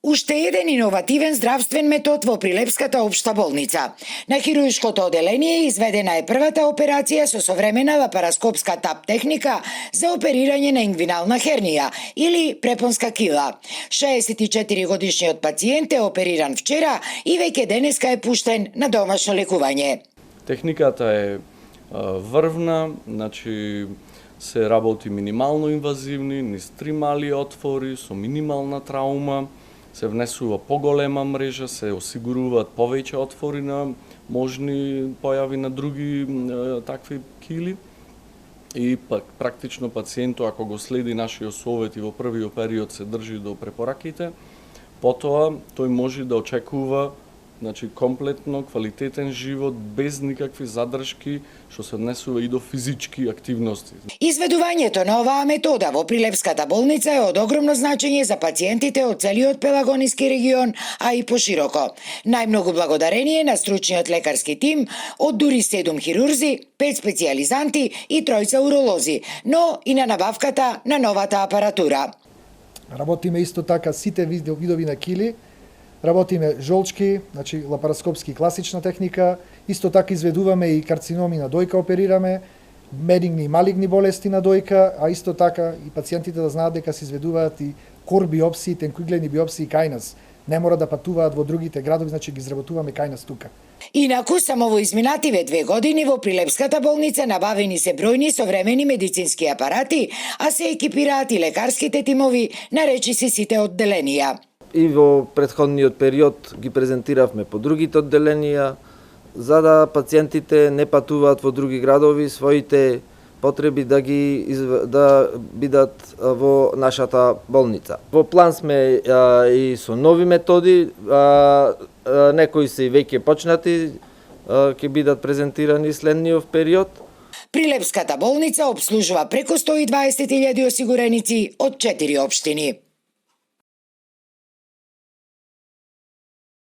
Уште еден иновативен здравствен метод во Прилепската општа болница. На хируршкото оделение изведена е првата операција со современа лапароскопска тап техника за оперирање на ингвинална хернија или препонска кила. 64 годишниот пациент е опериран вчера и веќе денеска е пуштен на домашно лекување. Техниката е врвна, значи се работи минимално инвазивни, низ 3 мали отвори со минимална траума. Се внесува поголема мрежа, се осигуруваат повеќе отвори на можни појави на други такви кили. И практично пациентот, ако го следи нашиот совет и во првиот период се држи до препораките, потоа тој може да очекува комплетно квалитетен живот без никакви задршки, што се однесува и до физички активности. Изведувањето на оваа метода во Прилепската болница е од огромно значење за пациентите од целиот Пелагониски регион, а и пошироко. Најмногу благодарение на стручниот лекарски тим од дури 7 хирурзи, 5 специјализанти и 3 уролози, но и на набавката на новата апаратура. Работиме исто така сите видови на кили. Работиме жолчки, значи лапароскопски класична техника, исто така изведуваме и карциноми на дојка оперираме, бенигни и малигни болести на дојка, а исто така и пациентите да знаат дека се изведуваат и кор биопсии, тенкуиглени биопсии кај нас. Не мора да патуваат во другите градови, значи ги изработуваме кај нас тука. Инаку, само во изминативе 2 години во Прилепската болница набавени се бројни современи медицински апарати, а се екипираат и лекарските тимови на речиси сите одделенија. И во претходниот период ги презентиравме по другите одделенија, за да пациентите не патуваат во други градови, своите потреби да бидат во нашата болница. Во план сме и со нови методи, некои се и веќе почнати, ќе бидат презентирани следниот период. Прилепската болница обслужува преку 120.000 осигуреници од 4 општини.